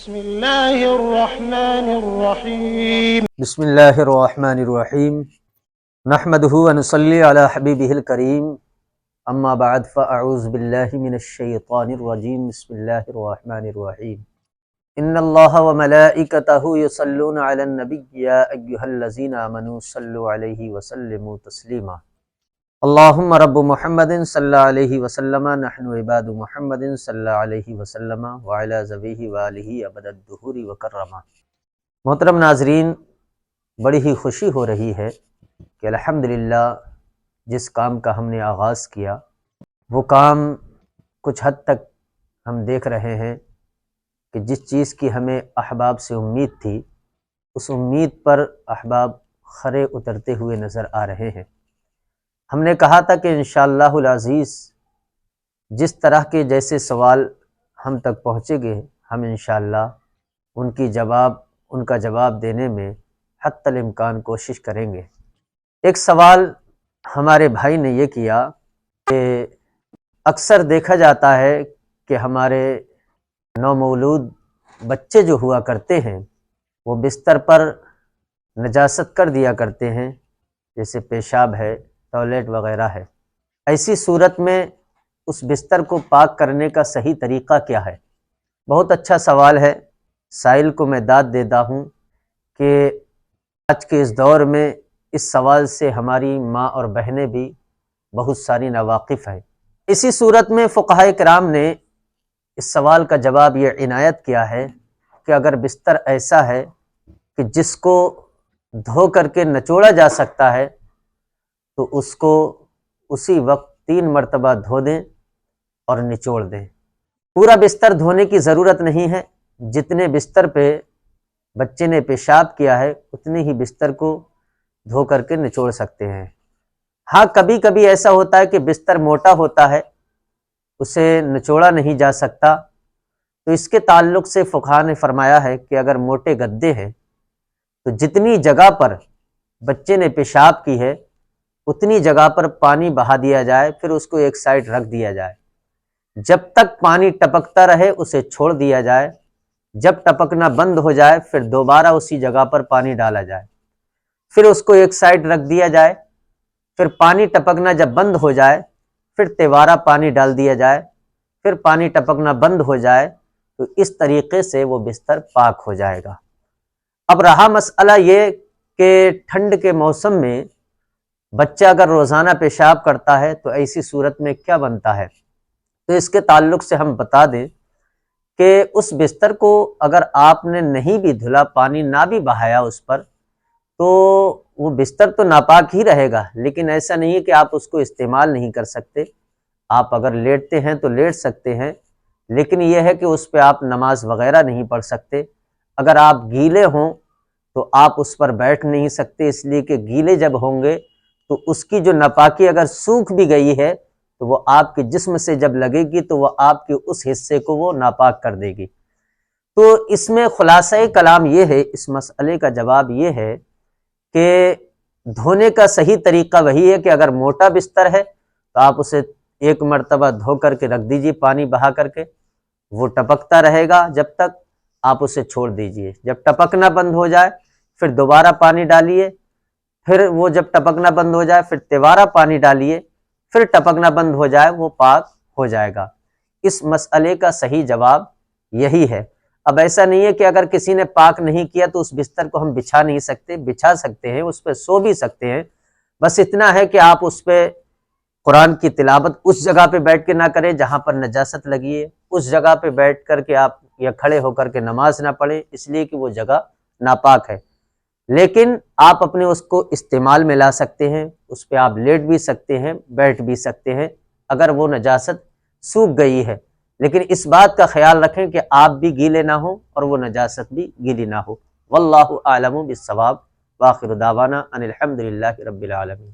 بسم اللہ الرحمن الرحیم بسم اللہ الرحمن الرحیم نحمدہ ونصلی علی حبیبہ الکریم اما بعد فاعوذ باللہ من الشیطان الرجیم بسم اللہ الرحمن الرحیم ان اللہ وملائکتہ یصلون علی النبی یا ایہا الذین آمنوا صلوا علیہ وسلموا تسلیما اللہم رب محمد صلی اللہ علیہ وسلم نحن عباد محمد صلی اللہ علیہ وسلم وعلی ذویہ وآلہ ابد الدہور وکرما۔ محترم ناظرین، بڑی ہی خوشی ہو رہی ہے کہ الحمدللہ جس کام کا ہم نے آغاز کیا وہ کام کچھ حد تک ہم دیکھ رہے ہیں کہ جس چیز کی ہمیں احباب سے امید تھی اس امید پر احباب کھرے اترتے ہوئے نظر آ رہے ہیں۔ ہم نے کہا تھا کہ انشاءاللہ العزیز جس طرح کے جیسے سوال ہم تک پہنچے گے ہم انشاءاللہ ان کا جواب دینے میں حتی الامکان کوشش کریں گے۔ ایک سوال ہمارے بھائی نے یہ کیا کہ اکثر دیکھا جاتا ہے کہ ہمارے نومولود بچے جو ہوا کرتے ہیں وہ بستر پر نجاست کر دیا کرتے ہیں، جیسے پیشاب ہے، ٹوائلٹ وغیرہ ہے۔ ایسی صورت میں اس بستر کو پاک کرنے کا صحیح طریقہ کیا ہے؟ بہت اچھا سوال ہے۔ سائل کو میں داد دیتا ہوں کہ آج کے اس دور میں اس سوال سے ہماری ماں اور بہنیں بھی بہت ساری ناواقف ہیں۔ اسی صورت میں فقہائے کرام نے اس سوال کا جواب یہ عنایت کیا ہے کہ اگر بستر ایسا ہے کہ جس کو دھو کر کے نچوڑا جا سکتا ہے تو اس کو اسی وقت 3 مرتبہ دھو دیں اور نچوڑ دیں۔ پورا بستر دھونے کی ضرورت نہیں ہے، جتنے بستر پہ بچے نے پیشاب کیا ہے اتنے ہی بستر کو دھو کر کے نچوڑ سکتے ہیں۔ ہاں کبھی کبھی ایسا ہوتا ہے کہ بستر موٹا ہوتا ہے، اسے نچوڑا نہیں جا سکتا، تو اس کے تعلق سے فقہا نے فرمایا ہے کہ اگر موٹے گدے ہیں تو جتنی جگہ پر بچے نے پیشاب کی ہے اتنی جگہ پر پانی بہا دیا جائے، پھر اس کو ایک سائڈ رکھ دیا جائے، جب تک پانی ٹپکتا رہے اسے چھوڑ دیا جائے، جب ٹپکنا بند ہو جائے پھر دوبارہ اسی جگہ پر پانی ڈالا جائے، پھر اس کو ایک سائڈ رکھ دیا جائے، پھر پانی ٹپکنا جب بند ہو جائے پھر دوبارہ پانی ڈال دیا جائے، پھر پانی ٹپکنا بند ہو جائے، تو اس طریقے سے وہ بستر پاک ہو جائے گا۔ اب رہا مسئلہ یہ کہ ٹھنڈ کے موسم میں بچہ اگر روزانہ پیشاب کرتا ہے تو ایسی صورت میں کیا بنتا ہے؟ تو اس کے تعلق سے ہم بتا دیں کہ اس بستر کو اگر آپ نے نہیں بھی دھلا، پانی نہ بھی بہایا اس پر، تو وہ بستر تو ناپاک ہی رہے گا، لیکن ایسا نہیں ہے کہ آپ اس کو استعمال نہیں کر سکتے۔ آپ اگر لیٹتے ہیں تو لیٹ سکتے ہیں، لیکن یہ ہے کہ اس پہ آپ نماز وغیرہ نہیں پڑھ سکتے۔ اگر آپ گیلے ہوں تو آپ اس پر بیٹھ نہیں سکتے، اس لیے کہ گیلے جب ہوں گے تو اس کی جو ناپاکی اگر سوکھ بھی گئی ہے تو وہ آپ کے جسم سے جب لگے گی تو وہ آپ کے اس حصے کو وہ ناپاک کر دے گی۔ تو اس میں خلاصہ کلام یہ ہے، اس مسئلے کا جواب یہ ہے کہ دھونے کا صحیح طریقہ وہی ہے کہ اگر موٹا بستر ہے تو آپ اسے 1 مرتبہ دھو کر کے رکھ دیجئے، پانی بہا کر کے، وہ ٹپکتا رہے گا جب تک، آپ اسے چھوڑ دیجئے، جب ٹپکنا بند ہو جائے پھر دوبارہ پانی ڈالیے، پھر وہ جب ٹپکنا بند ہو جائے پھر دوبارہ پانی ڈالیے، پھر ٹپکنا بند ہو جائے، وہ پاک ہو جائے گا۔ اس مسئلے کا صحیح جواب یہی ہے۔ اب ایسا نہیں ہے کہ اگر کسی نے پاک نہیں کیا تو اس بستر کو ہم بچھا نہیں سکتے، بچھا سکتے ہیں، اس پہ سو بھی سکتے ہیں، بس اتنا ہے کہ آپ اس پہ قرآن کی تلاوت اس جگہ پہ بیٹھ کے نہ کریں جہاں پر نجاست لگی ہے، اس جگہ پہ بیٹھ کر کے آپ یا کھڑے ہو کر کے نماز نہ پڑھیں، اس لیے کہ وہ جگہ ناپاک ہے، لیکن آپ اپنے اس کو استعمال میں لا سکتے ہیں، اس پہ آپ لیٹ بھی سکتے ہیں، بیٹھ بھی سکتے ہیں اگر وہ نجاست سوکھ گئی ہے، لیکن اس بات کا خیال رکھیں کہ آپ بھی گیلے نہ ہوں اور وہ نجاست بھی گیلی نہ ہو۔ واللہ اعلم بالصواب، وآخر دعوانا ان الحمد للہ رب العالمین۔